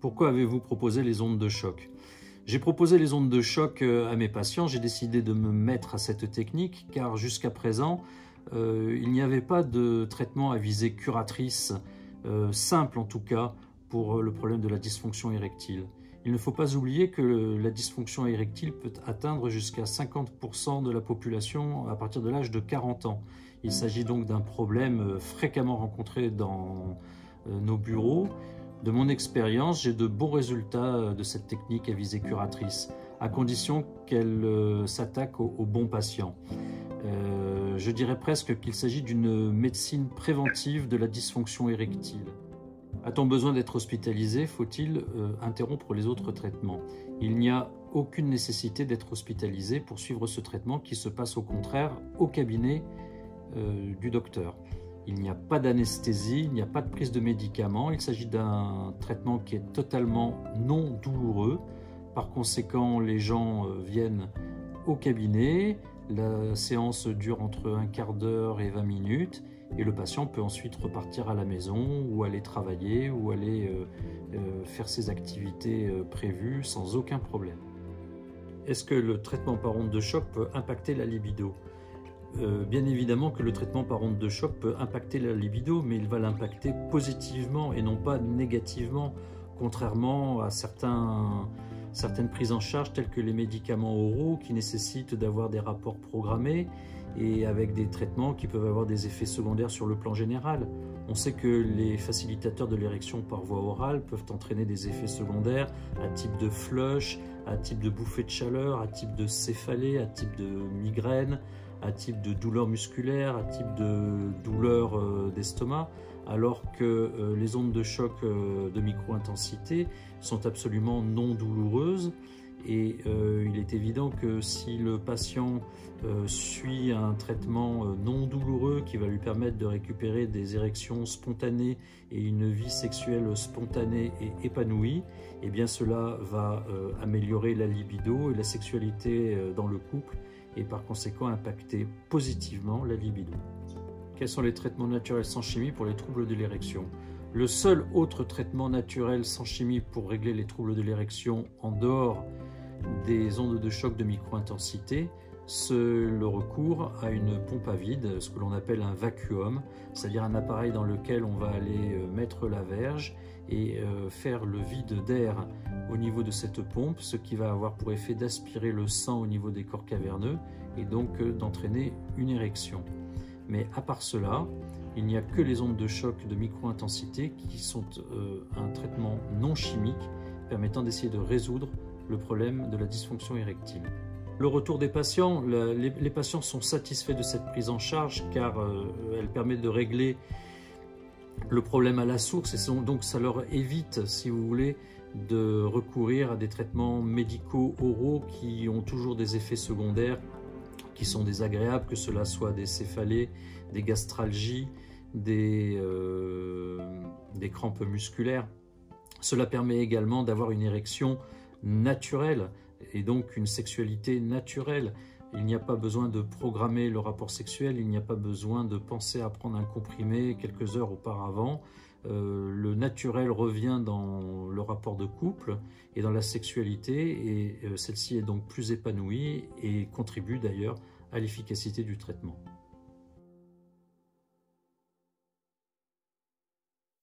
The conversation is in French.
Pourquoi avez-vous proposé les ondes de choc? J'ai proposé les ondes de choc à mes patients, j'ai décidé de me mettre à cette technique car jusqu'à présent, il n'y avait pas de traitement à visée curatrice, simple en tout cas, pour le problème de la dysfonction érectile. Il ne faut pas oublier que la dysfonction érectile peut atteindre jusqu'à 50% de la population à partir de l'âge de 40 ans. Il s'agit donc d'un problème fréquemment rencontré dans nos bureaux. De mon expérience, j'ai de bons résultats de cette technique à visée curatrice, à condition qu'elle s'attaque aux bons patients. Je dirais presque qu'il s'agit d'une médecine préventive de la dysfonction érectile. A-t-on besoin d'être hospitalisé? Faut-il interrompre les autres traitements? Il n'y a aucune nécessité d'être hospitalisé pour suivre ce traitement qui se passe au contraire au cabinet du docteur. Il n'y a pas d'anesthésie, il n'y a pas de prise de médicaments, il s'agit d'un traitement qui est totalement non douloureux. Par conséquent, les gens viennent au cabinet, la séance dure entre un quart d'heure et 20 minutes et le patient peut ensuite repartir à la maison ou aller travailler ou aller faire ses activités prévues sans aucun problème. Est-ce que le traitement par onde de choc peut impacter la libido? Bien évidemment que le traitement par onde de choc peut impacter la libido, mais il va l'impacter positivement et non pas négativement, contrairement à certaines prises en charge telles que les médicaments oraux qui nécessitent d'avoir des rapports programmés et avec des traitements qui peuvent avoir des effets secondaires sur le plan général. On sait que les facilitateurs de l'érection par voie orale peuvent entraîner des effets secondaires à type de flush, à type de bouffée de chaleur, à type de céphalée, à type de migraine, à type de douleur musculaire, à type de douleur d'estomac, alors que les ondes de choc de micro-intensité sont absolument non douloureuses. Et il est évident que si le patient suit un traitement non douloureux qui va lui permettre de récupérer des érections spontanées et une vie sexuelle spontanée et épanouie, eh bien cela va améliorer la libido et la sexualité dans le couple et par conséquent impacter positivement la libido. Quels sont les traitements naturels sans chimie pour les troubles de l'érection? Le seul autre traitement naturel sans chimie pour régler les troubles de l'érection en dehors des ondes de choc de micro-intensité, c'est le recours à une pompe à vide, ce que l'on appelle un vacuum, c'est-à-dire un appareil dans lequel on va aller mettre la verge et faire le vide d'air au niveau de cette pompe, ce qui va avoir pour effet d'aspirer le sang au niveau des corps caverneux et donc d'entraîner une érection. Mais à part cela, il n'y a que les ondes de choc de micro-intensité qui sont un traitement non chimique permettant d'essayer de résoudre le problème de la dysfonction érectile. Le retour des patients, les patients sont satisfaits de cette prise en charge car elle permet de régler le problème à la source et donc ça leur évite, si vous voulez, de recourir à des traitements médicaux oraux qui ont toujours des effets secondaires qui sont désagréables, que cela soit des céphalées, des gastralgies, des crampes musculaires. Cela permet également d'avoir une érection naturelle et donc une sexualité naturelle. Il n'y a pas besoin de programmer le rapport sexuel, il n'y a pas besoin de penser à prendre un comprimé quelques heures auparavant. Le naturel revient dans le rapport de couple et dans la sexualité et celle-ci est donc plus épanouie et contribue d'ailleurs à l'efficacité du traitement.